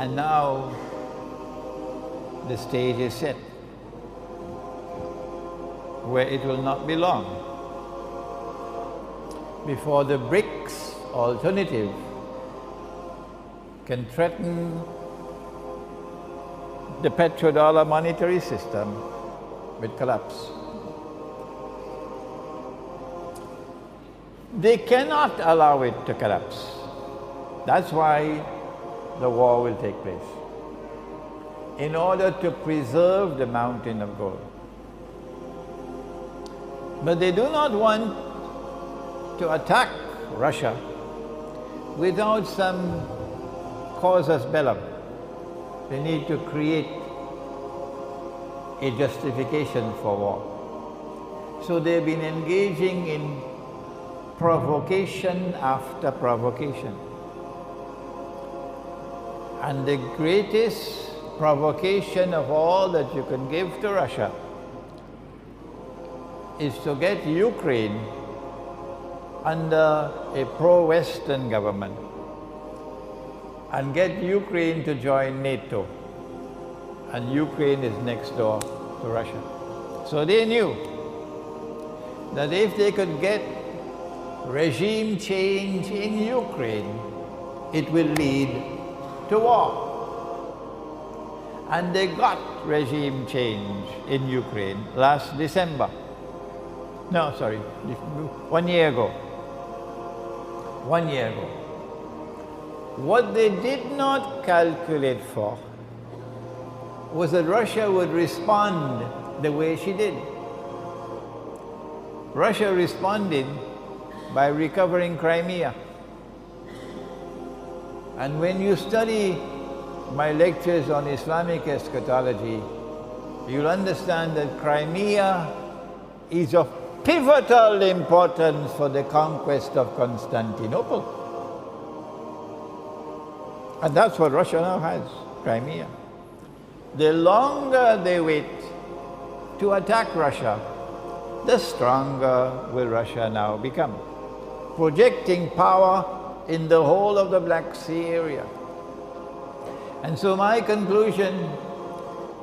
And now the stage is set, where it will not be long before the BRICS alternative can threaten the petrodollar monetary system with collapse. They cannot allow it to collapse. That's why the war will take place, in order to preserve the mountain of gold. But they do not want to attack Russia without some casus bellum. They need to create a justification for war. So they've been engaging in provocation after provocation. And the greatest provocation of all that you can give to Russia is to get Ukraine under a pro-Western government and get Ukraine to join NATO. And Ukraine is next door to Russia. So they knew that if they could get regime change in Ukraine, it will lead to war. And they got regime change in Ukraine last December. No, sorry, 1 year ago. 1 year ago. What they did not calculate for was that Russia would respond the way she did. Russia responded by recovering Crimea. And when you study my lectures on Islamic eschatology, you'll understand that Crimea is of pivotal importance for the conquest of Constantinople. And that's what Russia now has, Crimea. The longer they wait to attack Russia, the stronger will Russia now become, projecting power in the whole of the Black Sea area. And so my conclusion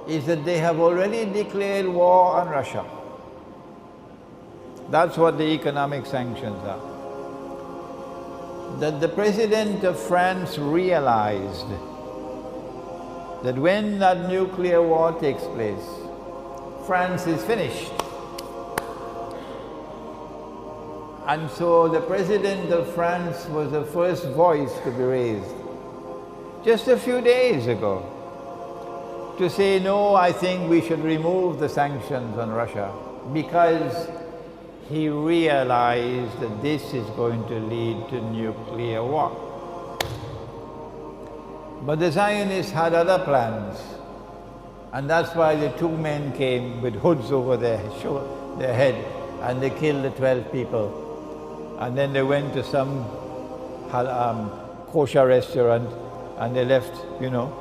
is that they have already declared war on Russia. That's what the economic sanctions are. That the President of France realized that when that nuclear war takes place, France is finished. And so the President of France was the first voice to be raised just a few days ago to say, no, I think we should remove the sanctions on Russia, because he realized that this is going to lead to nuclear war. But the Zionists had other plans, and that's why the two men came with hoods over their head, and they killed the 12 people. And then they went to some kosher restaurant, and they left, you know,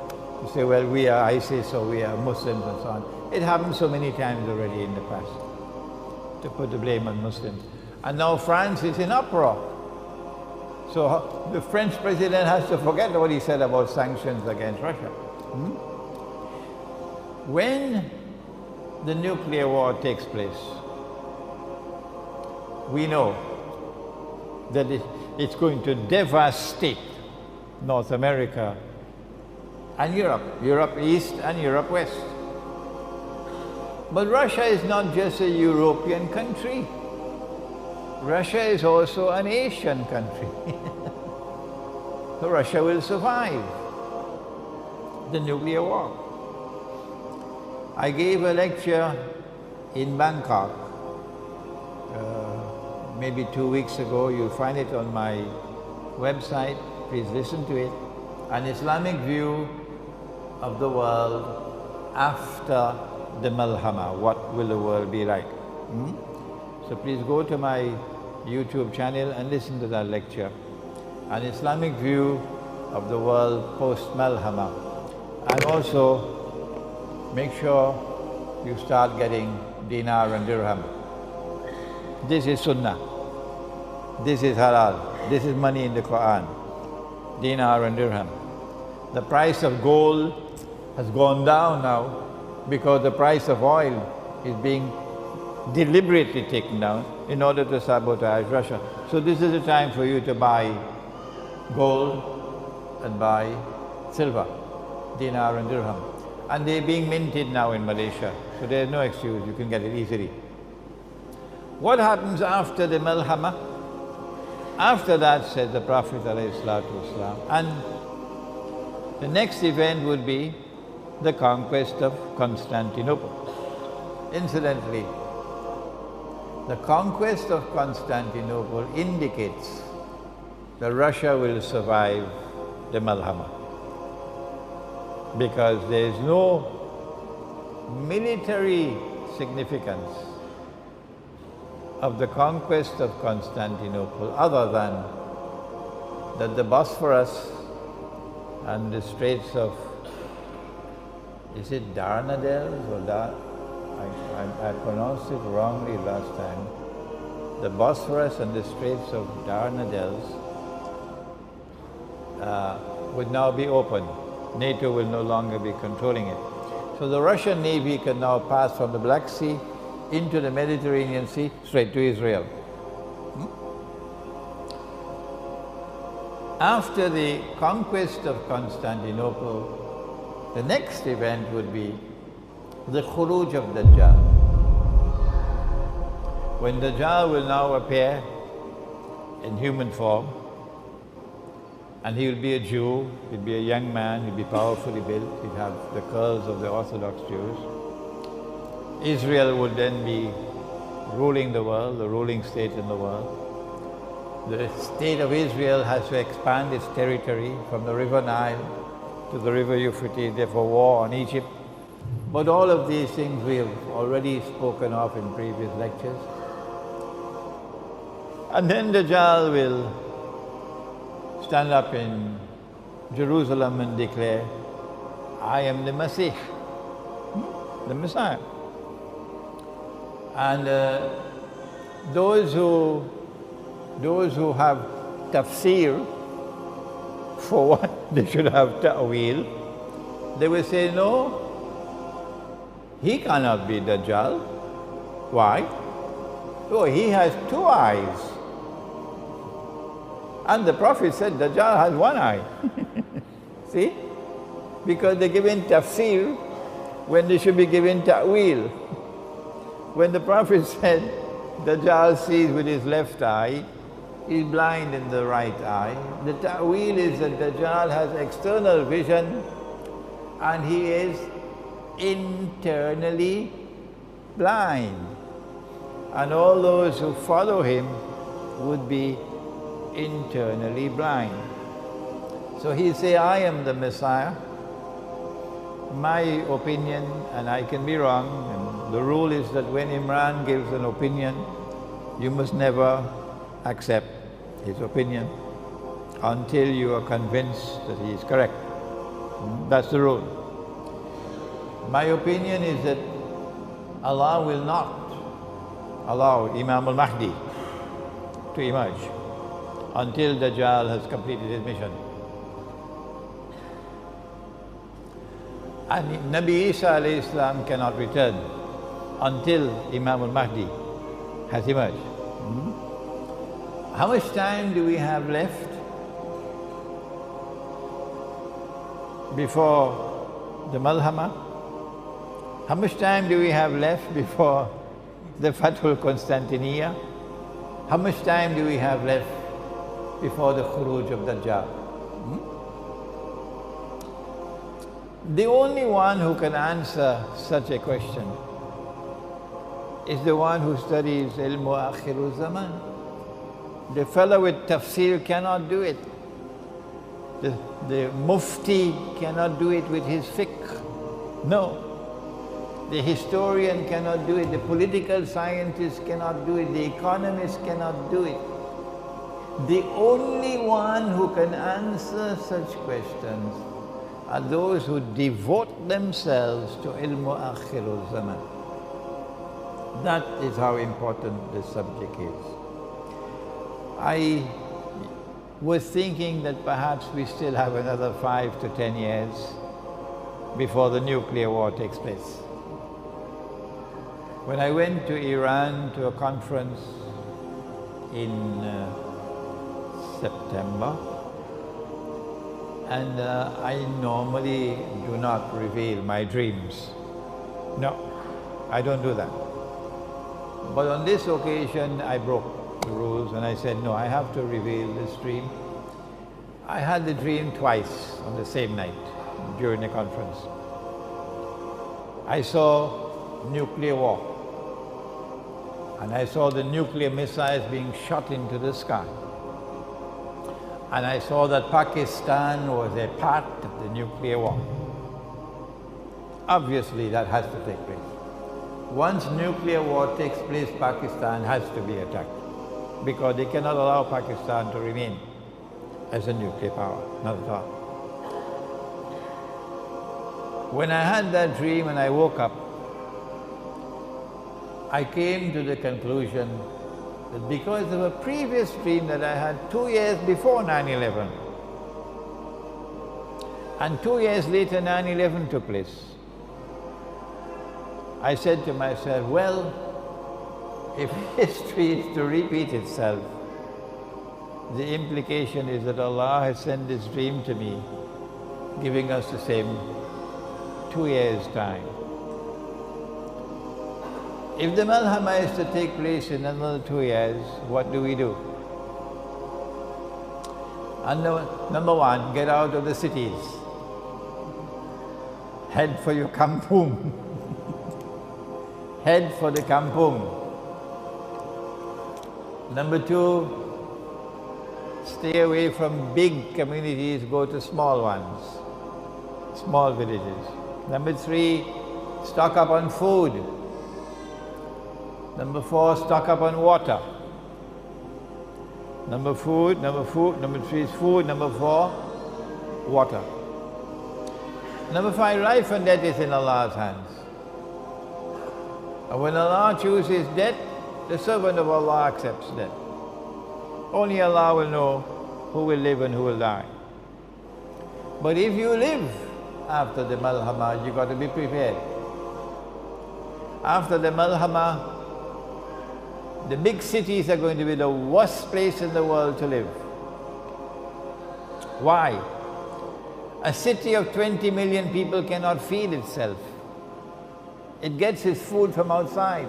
to say, well, we are ISIS or we are Muslims and so on. It happened so many times already in the past, to put the blame on Muslims. And now France is in uproar. So the French president has to forget what he said about sanctions against Russia. When the nuclear war takes place, we know that it's going to devastate North America and Europe, Europe East and Europe West. But Russia is not just a European country. Russia is also an Asian country. So Russia will survive the nuclear war. I gave a lecture in Bangkok maybe 2 weeks ago. You'll find it on my website. Please listen to it. An Islamic view of the world after the Malhama. What will the world be like? So please go to my YouTube channel and listen to that lecture. An Islamic view of the world post-Malhama. And also make sure you start getting dinar and dirham. This is Sunnah. This is halal. This is money in the Quran. Dinar and dirham. The price of gold has gone down now because the price of oil is being deliberately taken down in order to sabotage Russia. So this is the time for you to buy gold and buy silver, dinar and dirham. And they're being minted now in Malaysia, so there's no excuse, you can get it easily. What happens after the Malhama? After that, said the Prophet ﷺ, and the next event would be the conquest of Constantinople. Incidentally, the conquest of Constantinople indicates that Russia will survive the Malhama, because there is no military significance of the conquest of Constantinople other than that the Bosphorus and the Straits of, is it Dardanelles or I pronounced it wrongly last time. The Bosphorus and the Straits of Dardanelles would now be open. NATO will no longer be controlling it. So the Russian Navy can now pass from the Black Sea into the Mediterranean Sea straight to Israel. After the conquest of Constantinople, the next event would be the Khuruj of Dajjal. When Dajjal will now appear in human form, and he will be a Jew, he'll be a young man, he'll be powerfully built, he'll have the curls of the Orthodox Jews. Israel would then be ruling the world, the ruling state in the world. The state of Israel has to expand its territory from the river Nile to the river Euphrates, therefore war on Egypt. But all of these things we have already spoken of in previous lectures. And then Dajjal will stand up in Jerusalem and declare, I am the Messiah, the Messiah. And those who have tafsir for what they should have ta'wil, they will say, no, he cannot be Dajjal. Why? Oh, he has two eyes. And the Prophet said Dajjal has one eye. See? Because they're given tafsir when they should be given ta'wil. When the Prophet said Dajjal sees with his left eye, he's blind in the right eye, the ta'wil is that Dajjal has external vision and he is internally blind. And all those who follow him would be internally blind. So he'll say, I am the Messiah. My opinion, and I can be wrong, and the rule is that when Imran gives an opinion, you must never accept his opinion until you are convinced that he is correct. That's the rule. My opinion is that Allah will not allow Imam al-Mahdi to emerge until Dajjal has completed his mission. And Nabi Isa alayhi salam cannot return until Imam al-Mahdi has emerged. How much time do we have left before the Malhama? How much time do we have left before the Fathul Constantiniya? How much time do we have left before the Khuruj of Dajjal? The only one who can answer such a question is the one who studies Ilmu Akhiru Zaman. The fellow with tafsir cannot do it. The mufti cannot do it with his fiqh. No. The historian cannot do it. The political scientist cannot do it. The economist cannot do it. The only one who can answer such questions are those who devote themselves to Ilmu Akhirul Zaman. That is how important this subject is. was thinking that perhaps we still have another 5 to 10 years before the nuclear war takes place. When I went to Iran to a conference in September, and I normally do not reveal my dreams. No, I don't do that. But on this occasion, I broke the rules and I said, no, I have to reveal this dream. I had the dream twice on the same night during the conference. I saw nuclear war, and I saw the nuclear missiles being shot into the sky. And I saw that Pakistan was a part of the nuclear war. Obviously, that has to take place. Once nuclear war takes place, Pakistan has to be attacked, because they cannot allow Pakistan to remain as a nuclear power, not at all. When I had that dream and I woke up, I came to the conclusion that because of a previous dream that I had 2 years before 9/11, and 2 years later 9/11 took place, I said to myself, well, if history is to repeat itself, the implication is that Allah has sent this dream to me, giving us the same 2 years' time. If the Malhama is to take place in another 2 years, what do we do? And number one, get out of the cities. Head for your kampung. Head for the kampung. Number two, stay away from big communities, go to small ones, small villages. Number three, stock up on food. Number four, stock up on water. Number three is food. Number four, water. Number five, life and death is in Allah's hands. And when Allah chooses death, the servant of Allah accepts death. Only Allah will know who will live and who will die. But if you live after the Malhama, you've got to be prepared. After the Malhama, the big cities are going to be the worst place in the world to live. Why? A city of 20 million people cannot feed itself. It gets its food from outside.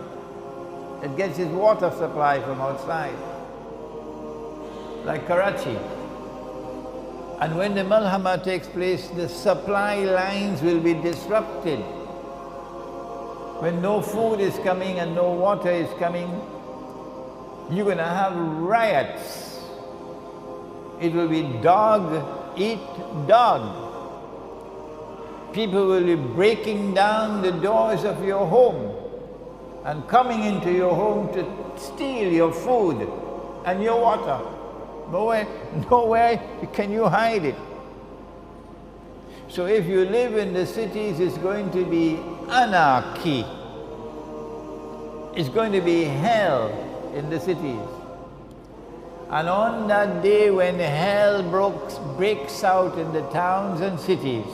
It gets its water supply from outside. Like Karachi. And when the Malhama takes place, the supply lines will be disrupted. When no food is coming and no water is coming, you're going to have riots. It will be dog eat dog. People will be breaking down the doors of your home and coming into your home to steal your food and your water. Nowhere can you hide it. So if you live in the cities, it's going to be anarchy. It's going to be hell in the cities. And on that day when hell breaks out in the towns and cities,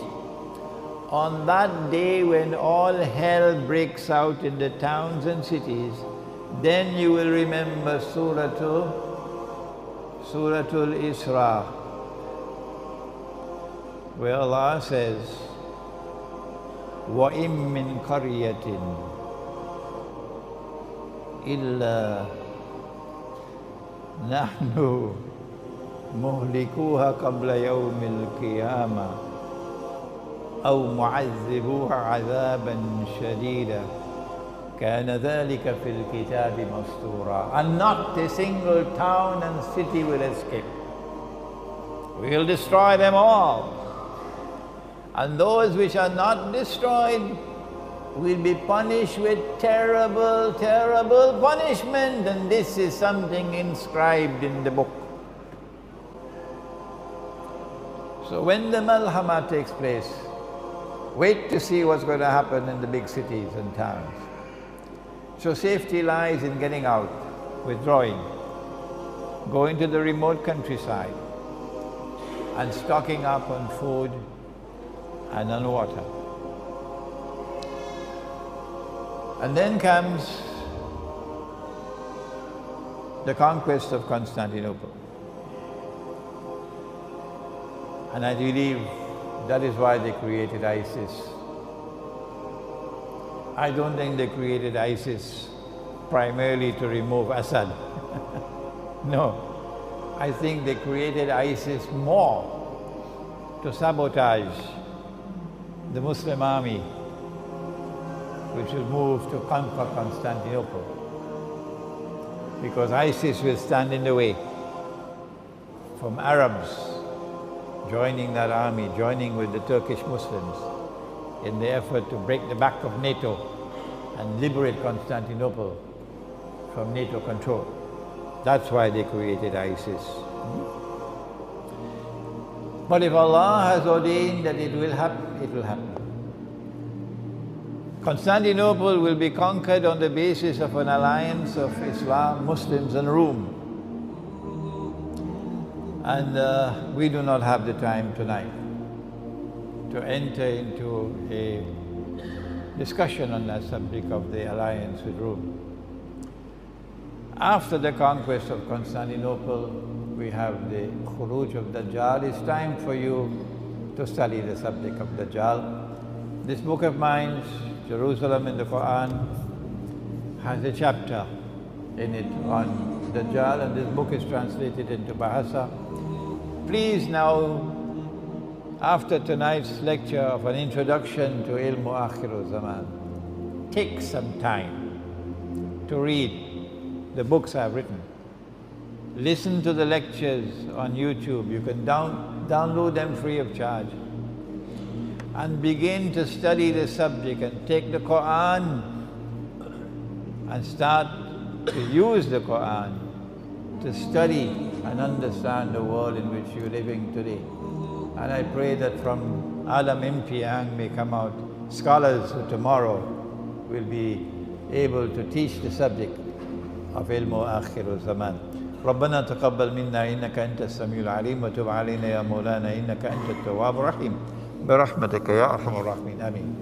on that day when all hell breaks out in the towns and cities, then you will remember Suratul Isra, where Allah says, وَإِن مِّن قَرْيَةٍ إِلَّا نَحْنُ مُهْلِكُوهَا قَبْلَ يَوْمِ الْقِيَامَةِ أَوْ مُعَذِّبُوهَا عَذَابًا شَدِيدًا كَانَ ذَلِكَ فِي الْكِتَابِ مَسْطُورًا. And not a single town and city will escape. We will destroy them all. And those which are not destroyed will be punished with terrible, terrible punishment. And this is something inscribed in the book. So when the Malhama takes place, wait to see what's going to happen in the big cities and towns. So safety lies in getting out, withdrawing, going to the remote countryside, and stocking up on food and on water. And then comes the conquest of Constantinople. And I believe that is why they created ISIS. I don't think they created ISIS primarily to remove Assad. No, I think they created ISIS more to sabotage the Muslim army, which will move to conquer Constantinople. Because ISIS will stand in the way from Arabs joining that army, joining with the Turkish Muslims in the effort to break the back of NATO and liberate Constantinople from NATO control. That's why they created ISIS. But if Allah has ordained that it will happen, it will happen. Constantinople will be conquered on the basis of an alliance of Islam, Muslims and Rome. And we do not have the time tonight to enter into a discussion on that subject of the alliance with Rome. After the conquest of Constantinople, we have the Khuruj of Dajjal. It's time for you to study the subject of Dajjal. This book of mine, Jerusalem in the Quran, has a chapter in it on Dajjal, and this book is translated into Bahasa. Please now, after tonight's lecture of an introduction to Ilmu Akhiru Zaman, take some time to read the books I've written. Listen to the lectures on YouTube. You can download them free of charge. And begin to study the subject and take the Quran and start to use the Quran to study and understand the world in which you're living today. And I pray that from Alam Impiang may come out scholars who tomorrow will be able to teach the subject of Ilmu Akhiru Zaman. ربنا تقبل منا إنك أنت السميع العليم وتب علينا يا مولانا إنك أنت التواب الرحيم برحمتك يا أرحم الراحمين آمين.